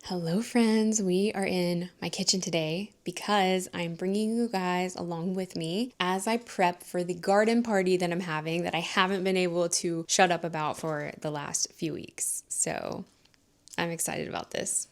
Hello friends, we are in my kitchen today because I'm bringing you guys along with me as I prep for the garden party that I'm having that I haven't been able to shut up about for the last few weeks. So I'm excited about this.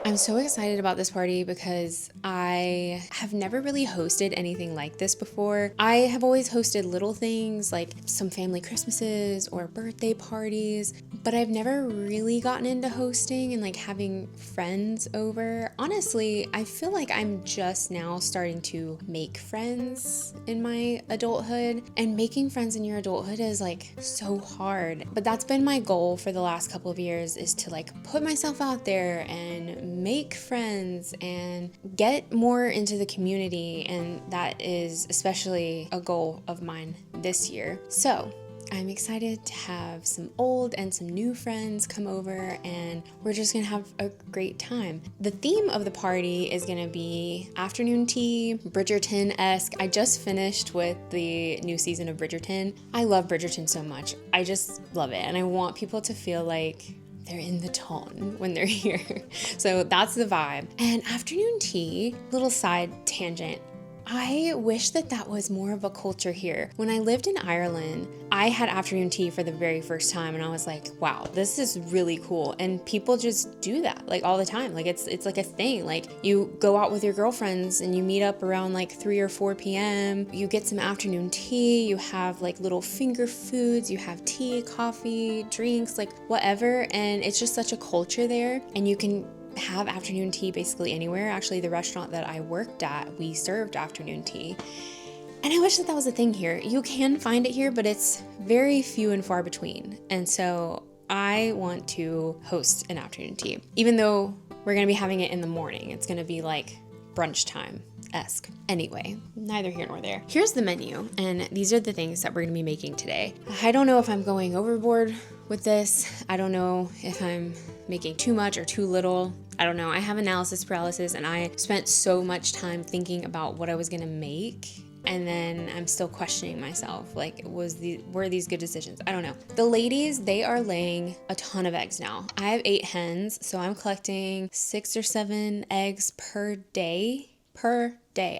I'm so excited about this party because I have never really hosted anything like this before. I have always hosted little things like some family Christmases or birthday parties, but I've never really gotten into hosting and like having friends over. Honestly, I feel like I'm just now starting to make friends in my adulthood, and making friends in your adulthood is like so hard. But that's been my goal for the last couple of years, is to like put myself out there and make friends and get more into the community, and that is especially a goal of mine this year. So I'm excited to have some old and some new friends come over, and we're just gonna have a great time. The theme of the party is gonna be afternoon tea, Bridgerton-esque. I just finished with the new season of Bridgerton. I love Bridgerton so much. I just love it, and I want people to feel like they're in the tone when they're here. So that's the vibe. And afternoon tea, little side tangent, I wish that was more of a culture here. When I lived in Ireland, I had afternoon tea for the very first time, and I was like, wow, this is really cool. And people just do that like all the time. Like it's like a thing. Like you go out with your girlfriends and you meet up around like 3 or 4 p.m. You get some afternoon tea, you have like little finger foods, you have tea, coffee, drinks, like whatever. And it's just such a culture there, and you can have afternoon tea basically anywhere. Actually, the restaurant that I worked at, we served afternoon tea. And I wish that was a thing here. You can find it here, but it's very few and far between. And so I want to host an afternoon tea. Even though we're going to be having it in the morning, it's going to be like brunch time-esque. Anyway, neither here nor there. Here's the menu, and these are the things that we're going to be making today. I don't know if I'm going overboard with this. I don't know if I'm making too much or too little. I don't know. I have analysis paralysis, and I spent so much time thinking about what I was gonna make, and then I'm still questioning myself. Like, were these good decisions? I don't know. The ladies, they are laying a ton of eggs now. I have 8 hens, so I'm collecting 6 or 7 eggs per day.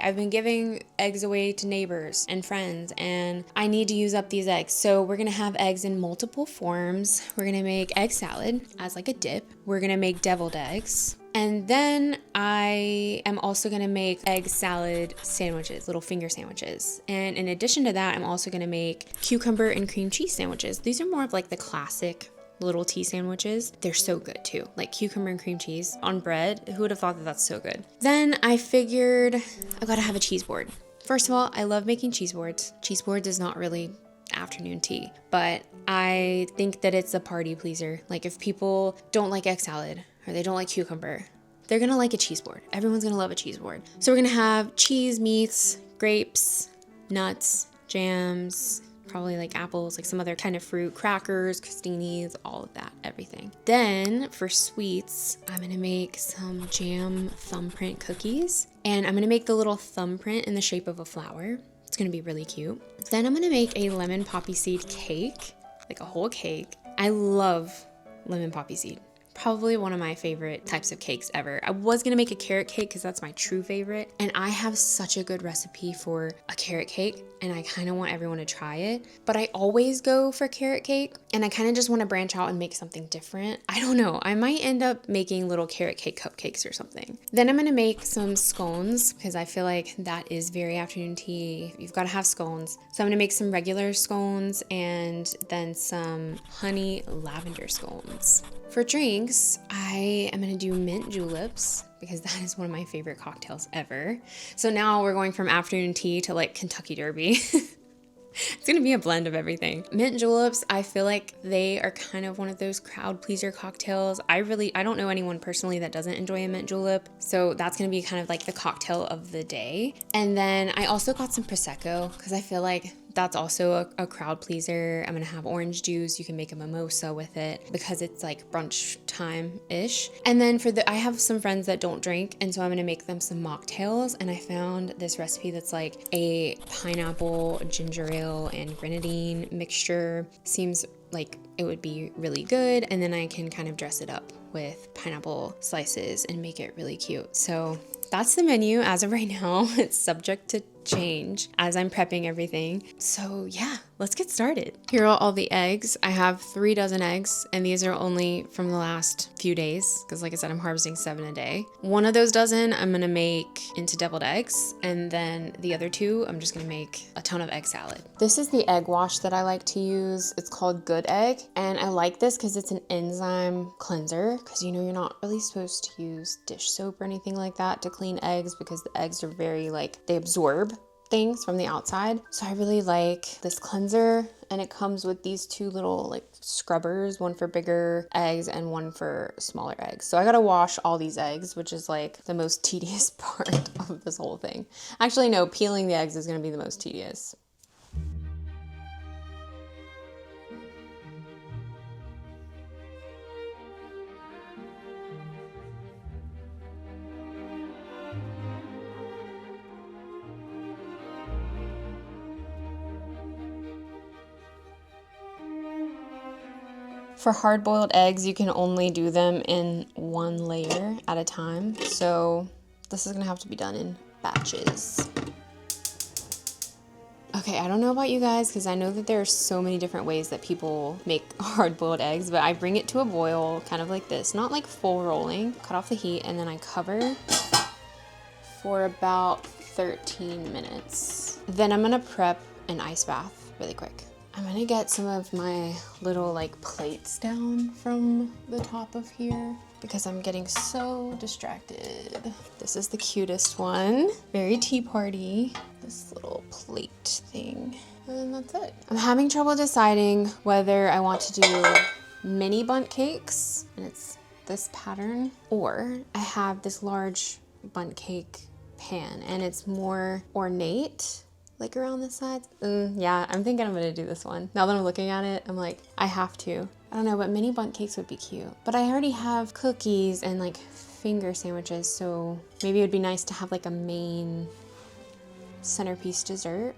I've been giving eggs away to neighbors and friends, and I need to use up these eggs. So we're gonna have eggs in multiple forms. We're gonna make egg salad as like a dip. We're gonna make deviled eggs. And then I am also gonna make egg salad sandwiches, little finger sandwiches. And in addition to that, I'm also gonna make cucumber and cream cheese sandwiches. These are more of like the classic little tea sandwiches. They're so good too. Like cucumber and cream cheese on bread. Who would have thought that that's so good? Then I figured I gotta have a cheese board. First of all, I love making cheese boards. Cheese boards is not really afternoon tea, but I think that it's a party pleaser. Like if people don't like egg salad or they don't like cucumber, they're gonna like a cheese board. Everyone's gonna love a cheese board. So we're gonna have cheese, meats, grapes, nuts, jams, probably like apples, like some other kind of fruit, crackers, crostinis, all of that, everything. Then for sweets, I'm gonna make some jam thumbprint cookies, and I'm gonna make the little thumbprint in the shape of a flower. It's gonna be really cute. Then I'm gonna make a lemon poppy seed cake, like a whole cake. I love lemon poppy seed. Probably one of my favorite types of cakes ever. I was gonna make a carrot cake because that's my true favorite, and I have such a good recipe for a carrot cake, and I kind of want everyone to try it. But I always go for carrot cake, and I kind of just want to branch out and make something different. I don't know. I might end up making little carrot cake cupcakes or something. Then I'm gonna make some scones because I feel like that is very afternoon tea. You've got to have scones. So I'm gonna make some regular scones and then some honey lavender scones. For drinks, I am gonna do mint juleps because that is one of my favorite cocktails ever. So now we're going from afternoon tea to like Kentucky Derby. It's gonna be a blend of everything. Mint juleps, I feel like they are kind of one of those crowd pleaser cocktails. I don't know anyone personally that doesn't enjoy a mint julep, so that's gonna be kind of like the cocktail of the day. And then I also got some Prosecco because I feel like that's also a crowd pleaser. I'm gonna have orange juice. You can make a mimosa with it because it's like brunch time-ish. And then I have some friends that don't drink, and so I'm gonna make them some mocktails. And I found this recipe that's like a pineapple, ginger ale, and grenadine mixture. Seems like it would be really good, and then I can kind of dress it up with pineapple slices and make it really cute. So that's the menu as of right now. It's subject to change as I'm prepping everything. So yeah, let's get started. Here are all the eggs. I have 3 dozen eggs, and these are only from the last few days because like I said, I'm harvesting 7 a day. One of those dozen I'm gonna make into deviled eggs, and then the other 2 I'm just gonna make a ton of egg salad. This is the egg wash that I like to use. It's called Good Egg, and I like this because it's an enzyme cleanser, because you know you're not really supposed to use dish soap or anything like that to clean eggs because the eggs are very like, they absorb things from the outside. So I really like this cleanser, and it comes with these 2 little like scrubbers, one for bigger eggs and one for smaller eggs. So I gotta wash all these eggs, which is like the most tedious part of this whole thing. Actually, no, peeling the eggs is gonna be the most tedious. For hard-boiled eggs, you can only do them in 1 layer at a time. So this is gonna have to be done in batches. Okay, I don't know about you guys because I know that there are so many different ways that people make hard-boiled eggs, but I bring it to a boil kind of like this, not like full rolling. Cut off the heat, and then I cover for about 13 minutes. Then I'm gonna prep an ice bath really quick. I'm gonna get some of my little like plates down from the top of here because I'm getting so distracted. This is the cutest one. Very tea party. This little plate thing. And that's it. I'm having trouble deciding whether I want to do mini bundt cakes, and it's this pattern, or I have this large bundt cake pan and it's more ornate, like around the sides. Yeah, I'm thinking I'm gonna do this one. Now that I'm looking at it, I'm like, I have to. I don't know, but mini bundt cakes would be cute. But I already have cookies and like finger sandwiches, so maybe it'd be nice to have like a main centerpiece dessert.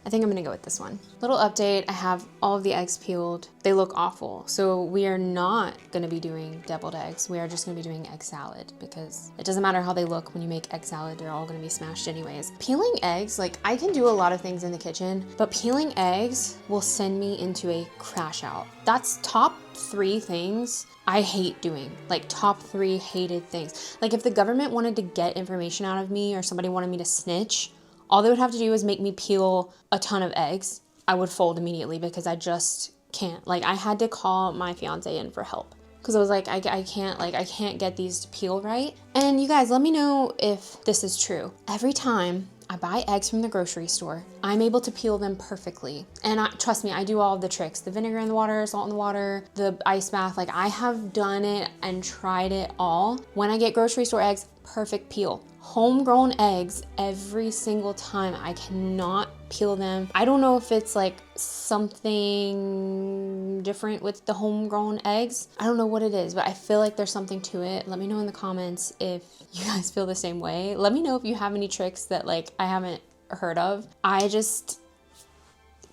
I think I'm gonna go with this one. Little update, I have all of the eggs peeled. They look awful. So we are not gonna be doing deviled eggs. We are just gonna be doing egg salad because it doesn't matter how they look when you make egg salad, they're all gonna be smashed anyways. Peeling eggs, like I can do a lot of things in the kitchen, but peeling eggs will send me into a crash out. That's top 3 things I hate doing, like top 3 hated things. Like if the government wanted to get information out of me or somebody wanted me to snitch, all they would have to do is make me peel a ton of eggs. I would fold immediately because I just can't. Like I had to call my fiance in for help because I was like, I can't get these to peel right. And you guys, let me know if this is true. Every time I buy eggs from the grocery store, I'm able to peel them perfectly. And trust me, I do all of the tricks. The vinegar in the water, salt in the water, the ice bath, like I have done it and tried it all. When I get grocery store eggs, perfect peel. Homegrown eggs, every single time, I cannot peel them. I don't know if it's like something different with the homegrown eggs. I don't know what it is, but I feel like there's something to it. Let me know in the comments if you guys feel the same way. Let me know if you have any tricks that like I haven't heard of.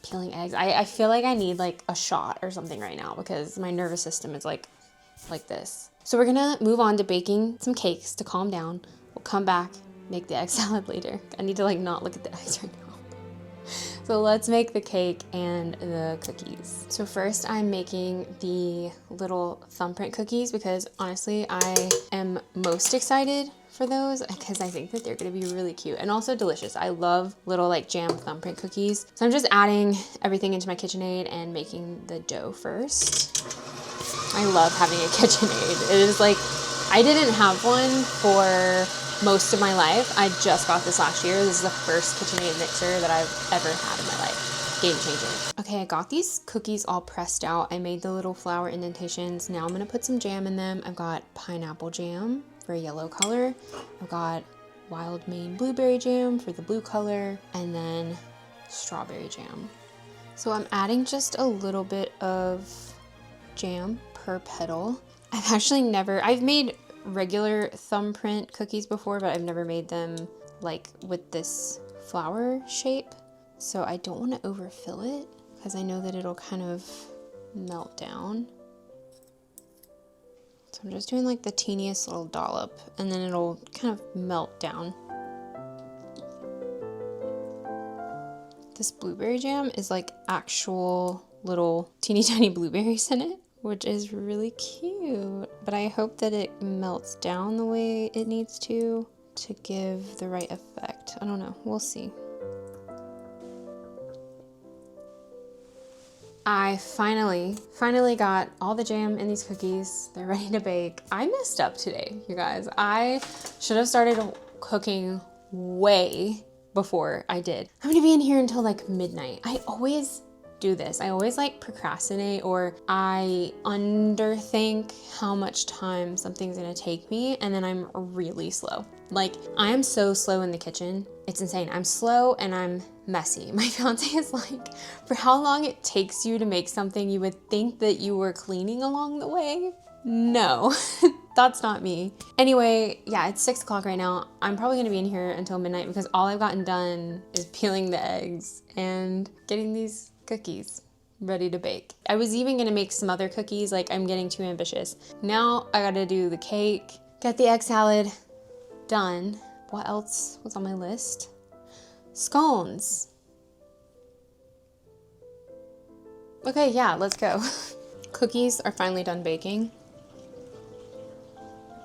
Peeling eggs, I feel like I need like a shot or something right now because my nervous system is like this. So we're gonna move on to baking some cakes to calm down. We'll come back, make the egg salad later. I need to like not look at the eggs right now. So let's make the cake and the cookies. So first I'm making the little thumbprint cookies because honestly I am most excited for those because I think that they're gonna be really cute and also delicious. I love little like jam thumbprint cookies. So I'm just adding everything into my KitchenAid and making the dough first. I love having a KitchenAid. It is like, I didn't have one for most of my life. I just got this last year. This is the first KitchenAid mixer that I've ever had in my life. Game changer. Okay, I got these cookies all pressed out. I made the little flower indentations. Now I'm gonna put some jam in them. I've got pineapple jam for a yellow color. I've got wild Maine blueberry jam for the blue color. And then strawberry jam. So I'm adding just a little bit of jam per petal. I've made regular thumbprint cookies before, but I've never made them like with this flower shape. So I don't want to overfill it because I know that it'll kind of melt down. So I'm just doing like the teeniest little dollop and then it'll kind of melt down. This blueberry jam is like actual little teeny tiny blueberries in it, which is really cute. But I hope that it melts down the way it needs to give the right effect. I don't know, we'll see. I finally got all the jam in these cookies. They're ready to bake. I messed up today, you guys. I should have started cooking way before I did. I'm gonna be in here until like midnight. I always do this. I always like procrastinate or I underthink how much time something's gonna take me and then I'm really slow. Like I am so slow in the kitchen. It's insane. I'm slow and I'm messy. My fiance is like, for how long it takes you to make something, you would think that you were cleaning along the way. No, that's not me. Anyway, yeah, it's 6 o'clock right now. I'm probably gonna be in here until midnight because all I've gotten done is peeling the eggs and getting these cookies ready to bake. I was even gonna make some other cookies, like I'm getting too ambitious. Now I gotta do the cake, get the egg salad done. What else was on my list? Scones. Okay, yeah, let's go. Cookies are finally done baking.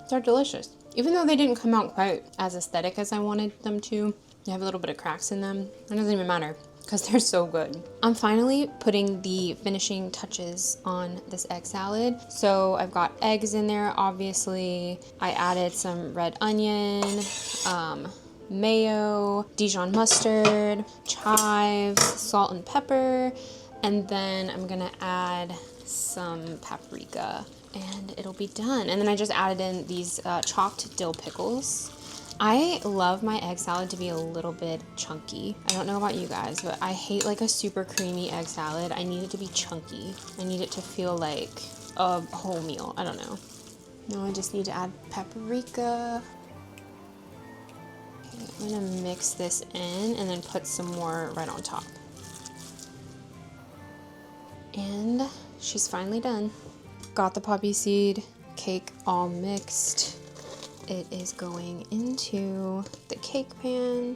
They're delicious. Even though they didn't come out quite as aesthetic as I wanted them to, they have a little bit of cracks in them. It doesn't even matter because they're so good. I'm finally putting the finishing touches on this egg salad. So I've got eggs in there, obviously. I added some red onion, mayo, Dijon mustard, chives, salt and pepper, and then I'm gonna add some paprika and it'll be done. And then I just added in these chopped dill pickles. I love my egg salad to be a little bit chunky. I don't know about you guys, but I hate like a super creamy egg salad. I need it to be chunky. I need it to feel like a whole meal. I don't know. Now I just need to add paprika. Okay, I'm gonna mix this in and then put some more right on top. And she's finally done. Got the poppy seed cake all mixed. It is going into the cake pan.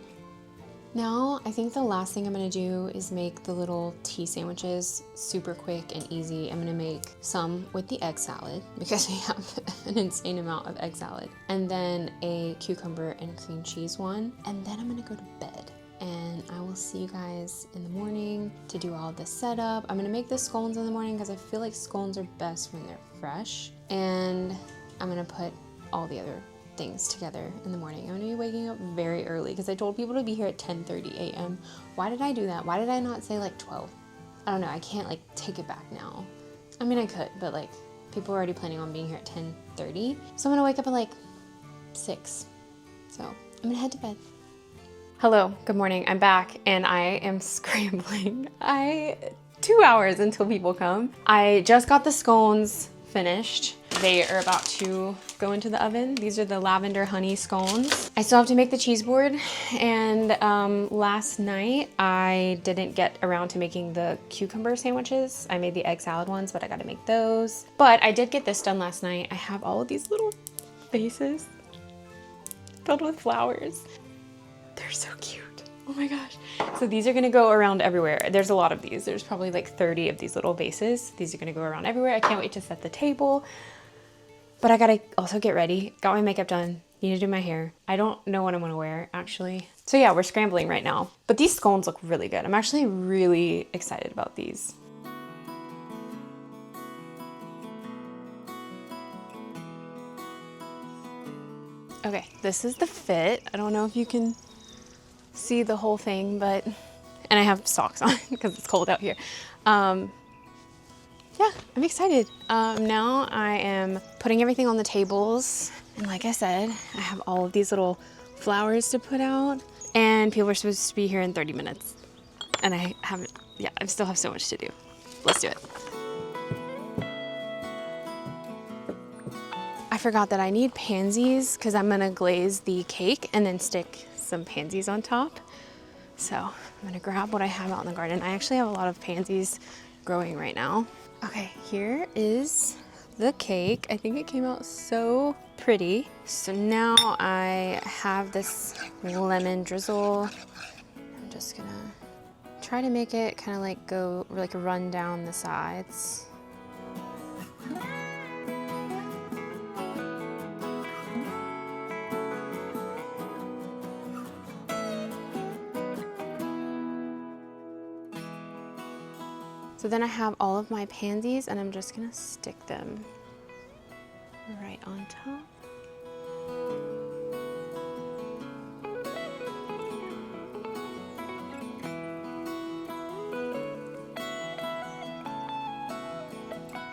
Now, I think the last thing I'm gonna do is make the little tea sandwiches super quick and easy. I'm gonna make some with the egg salad because we have an insane amount of egg salad. And then a cucumber and cream cheese one. And then I'm gonna go to bed. And I will see you guys in the morning to do all the setup. I'm gonna make the scones in the morning because I feel like scones are best when they're fresh. And I'm gonna put all the other things together in the morning. I'm gonna be waking up very early because I told people to be here at 10:30 a.m. Why did I do that? Why did I not say like 12? I don't know, I can't like take it back now. I mean, I could, but like people are already planning on being here at 10:30. So I'm gonna wake up at like 6. So I'm gonna head to bed. Hello, good morning. I'm back and I am scrambling. 2 hours until people come. I just got the scones finished. They are about to go into the oven. These are the lavender honey scones. I still have to make the cheese board. And last night I didn't get around to making the cucumber sandwiches. I made the egg salad ones, but I gotta make those. But I did get this done last night. I have all of these little vases filled with flowers. They're so cute. Oh my gosh. So these are gonna go around everywhere. There's a lot of these. There's probably like 30 of these little vases. These are gonna go around everywhere. I can't wait to set the table. But I gotta also get ready. Got my makeup done. Need to do my hair. I don't know what I'm gonna wear, actually. So yeah, we're scrambling right now. But these scones look really good. I'm actually really excited about these. Okay, this is the fit. I don't know if you can see the whole thing, but, and I have socks on because it's cold out here. Yeah, I'm excited. Now I am putting everything on the tables. And like I said, I have all of these little flowers to put out and people are supposed to be here in 30 minutes. And I still have so much to do. Let's do it. I forgot that I need pansies because I'm gonna glaze the cake and then stick some pansies on top. So I'm gonna grab what I have out in the garden. I actually have a lot of pansies growing right now. Okay, here is the cake. I think it came out so pretty. So now I have this lemon drizzle. I'm just gonna try to make it kind of like run down the sides. So then I have all of my pansies and I'm just gonna stick them right on top.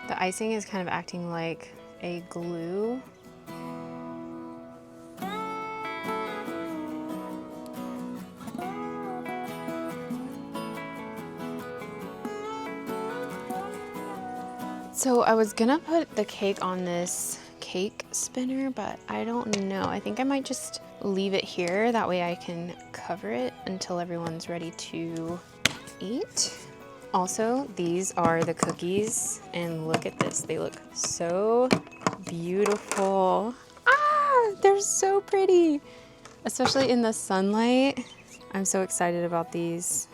The icing is kind of acting like a glue. So I was gonna put the cake on this cake spinner, but I don't know. I think I might just leave it here. That way I can cover it until everyone's ready to eat. Also, these are the cookies, and look at this. They look so beautiful. Ah, they're so pretty, especially in the sunlight. I'm so excited about these.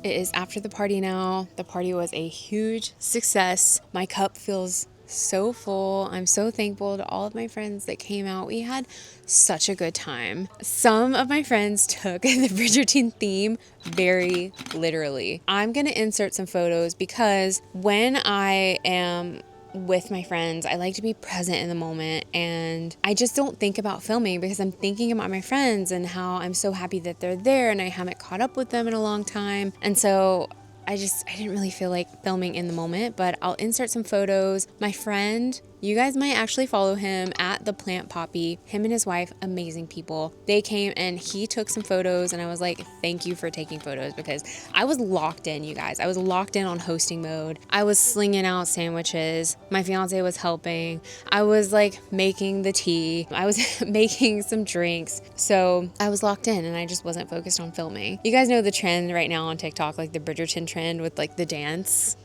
It is after the party now. The party was a huge success. My cup feels so full. I'm so thankful to all of my friends that came out. We had such a good time. Some of my friends took the Bridgerton theme very literally. I'm gonna insert some photos because when I am with my friends, I like to be present in the moment, and I just don't think about filming because I'm thinking about my friends and how I'm so happy that they're there and I haven't caught up with them in a long time. And so I didn't really feel like filming in the moment, but I'll insert some photos. My friend, you guys might actually follow him at The Plant Poppy. Him and his wife, amazing people. They came and he took some photos, and I was like, thank you for taking photos, because I was locked in, you guys. I was locked in on hosting mode. I was slinging out sandwiches. My fiance was helping. I was like making the tea. I was making some drinks. So I was locked in and I just wasn't focused on filming. You guys know the trend right now on TikTok, like the Bridgerton trend with like the dance.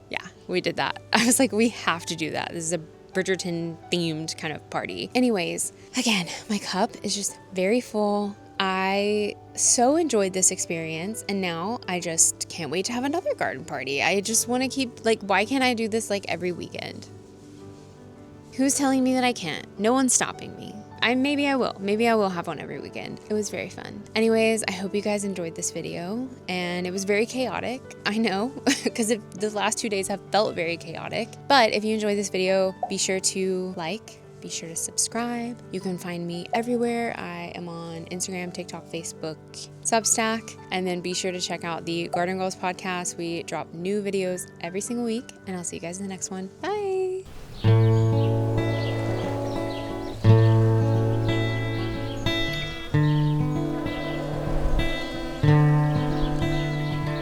Yeah, we did that. I was like, we have to do that. This is a Bridgerton themed kind of party. Anyways, again, my cup is just very full. I so enjoyed this experience, and now I just can't wait to have another garden party. I just want to keep, like, why can't I do this like every weekend? Who's telling me that I can't? No one's stopping me. Maybe I will. Maybe I will have one every weekend. It was very fun. Anyways, I hope you guys enjoyed this video, and it was very chaotic. I know, because the last 2 days have felt very chaotic. But if you enjoyed this video, be sure to like, be sure to subscribe. You can find me everywhere. I am on Instagram, TikTok, Facebook, Substack, and then be sure to check out the Garden Girls podcast. We drop new videos every single week, and I'll see you guys in the next one. Bye.